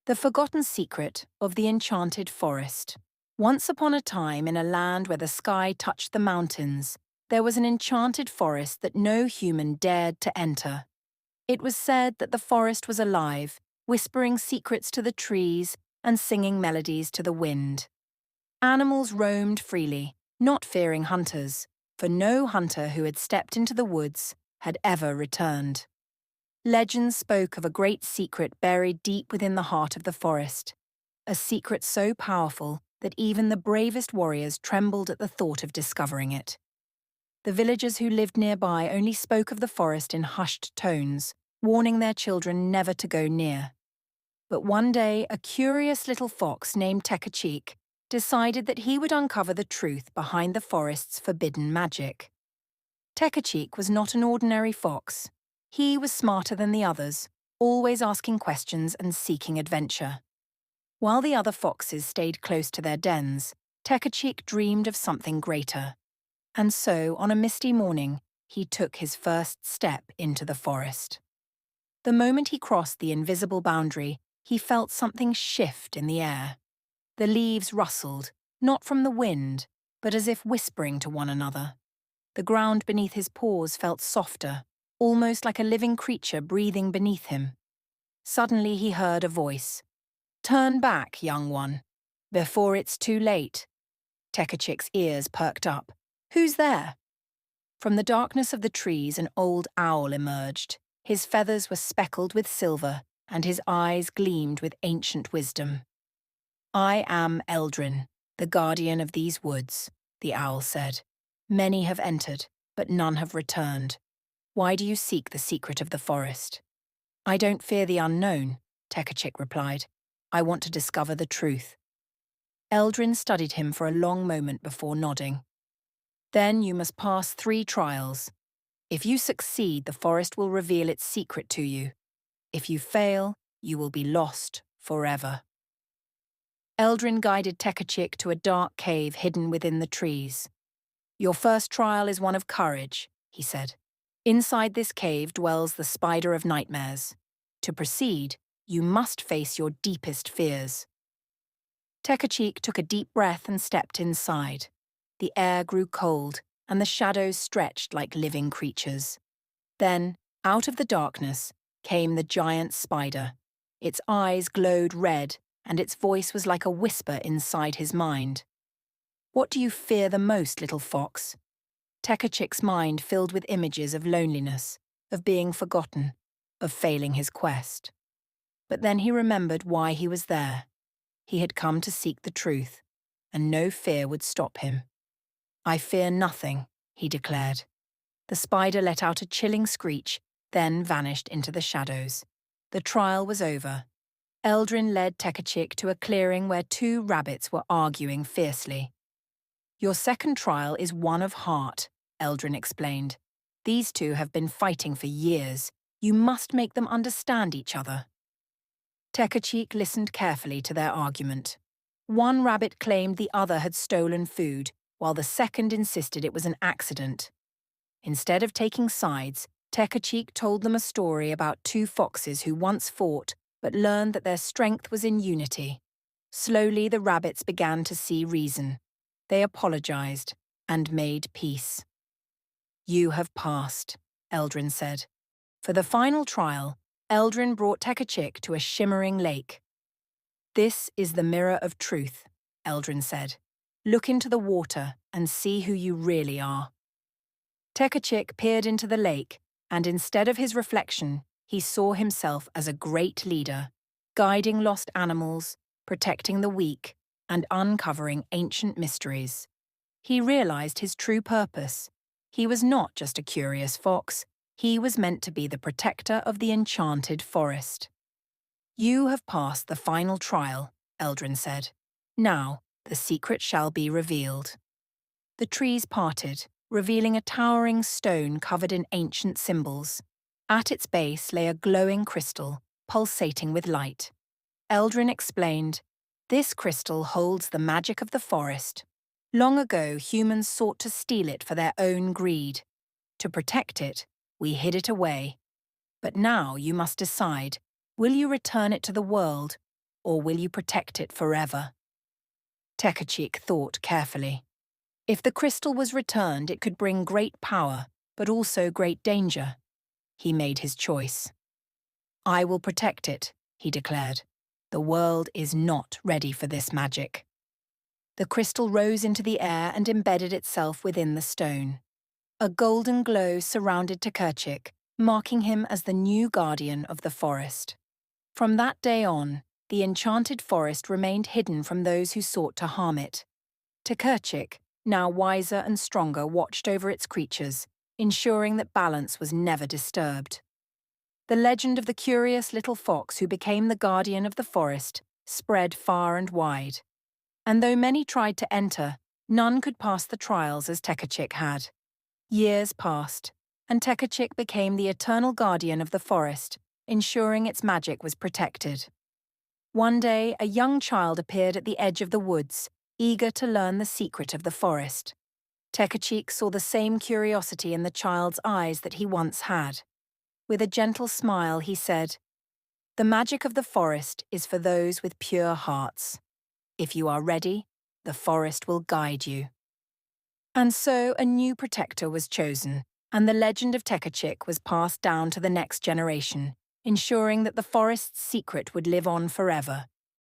The Forgotten Secret of the Enchanted Forest. Once upon a time, in a land where the sky touched the mountains, there was an enchanted forest that no human dared to enter. It was said that the forest was alive, whispering secrets to the trees and singing melodies to the wind. Animals roamed freely, not fearing hunters, for no hunter who had stepped into the woods had ever returned. Legends spoke of a great secret buried deep within the heart of the forest, a secret so powerful that even the bravest warriors trembled at the thought of discovering it. The villagers who lived nearby only spoke of the forest in hushed tones, warning their children never to go near. But one day, a curious little fox named Tekachik decided that he would uncover the truth behind the forest's forbidden magic. Tekachik was not an ordinary fox. He was smarter than the others, always asking questions and seeking adventure. While the other foxes stayed close to their dens, Tekachik dreamed of something greater. And so, on a misty morning, he took his first step into the forest. The moment he crossed the invisible boundary, he felt something shift in the air. The leaves rustled, not from the wind, but as if whispering to one another. The ground beneath his paws felt softer, almost like a living creature breathing beneath him. Suddenly he heard a voice. "Turn back, young one, before it's too late." Tekachik's ears perked up. "Who's there?" From the darkness of the trees, an old owl emerged. His feathers were speckled with silver, and his eyes gleamed with ancient wisdom. "I am Eldrin, the guardian of these woods," the owl said. "Many have entered, but none have returned. Why do you seek the secret of the forest?" "I don't fear the unknown," Tekachik replied. "I want to discover the truth." Eldrin studied him for a long moment before nodding. "Then you must pass 3 trials. If you succeed, the forest will reveal its secret to you. If you fail, you will be lost forever." Eldrin guided Tekachik to a dark cave hidden within the trees. "Your first trial is one of courage," he said. "Inside this cave dwells the Spider of Nightmares. To proceed, you must face your deepest fears." Tekachik took a deep breath and stepped inside. The air grew cold, and the shadows stretched like living creatures. Then, out of the darkness, came the giant spider. Its eyes glowed red, and its voice was like a whisper inside his mind. "What do you fear the most, little fox?" Tekachik's mind filled with images of loneliness, of being forgotten, of failing his quest. But then he remembered why he was there. He had come to seek the truth, and no fear would stop him. "I fear nothing," he declared. The spider let out a chilling screech, then vanished into the shadows. The trial was over. Eldrin led Tekachik to a clearing where 2 rabbits were arguing fiercely. "Your second trial is one of heart," Eldrin explained. "These 2 have been fighting for years. You must make them understand each other." Tekachik listened carefully to their argument. One rabbit claimed the other had stolen food, while the second insisted it was an accident. Instead of taking sides, Tekachik told them a story about 2 foxes who once fought but learned that their strength was in unity. Slowly the rabbits began to see reason. They apologized and made peace. "You have passed," Eldrin said. For the final trial, Eldrin brought Tekachik to a shimmering lake. "This is the mirror of truth," Eldrin said. "Look into the water and see who you really are." Tekachik peered into the lake, and instead of his reflection, he saw himself as a great leader, guiding lost animals, protecting the weak, and uncovering ancient mysteries. He realized his true purpose. He was not just a curious fox. He was meant to be the protector of the enchanted forest. "You have passed the final trial," Eldrin said. "Now, the secret shall be revealed." The trees parted, revealing a towering stone covered in ancient symbols. At its base lay a glowing crystal, pulsating with light. Eldrin explained, "This crystal holds the magic of the forest. Long ago, humans sought to steal it for their own greed. To protect it, we hid it away. But now you must decide, will you return it to the world, or will you protect it forever? Tekachik thought carefully. If the crystal was returned, it could bring great power, but also great danger. He made his choice. I will protect it, he declared. The world is not ready for this magic. The crystal rose into the air and embedded itself within the stone. A golden glow surrounded Tekachik, marking him as the new guardian of the forest. From that day on, the enchanted forest remained hidden from those who sought to harm it. Tekachik, now wiser and stronger, watched over its creatures, ensuring that balance was never disturbed. The legend of the curious little fox who became the guardian of the forest spread far and wide. And though many tried to enter, none could pass the trials as Tekachik had. Years passed, and Tekachik became the eternal guardian of the forest, ensuring its magic was protected. One day, a young child appeared at the edge of the woods, eager to learn the secret of the forest. Tekachik saw the same curiosity in the child's eyes that he once had. With a gentle smile, he said, "The magic of the forest is for those with pure hearts. If you are ready, the forest will guide you." And so a new protector was chosen, and the legend of Tekachik was passed down to the next generation, ensuring that the forest's secret would live on forever.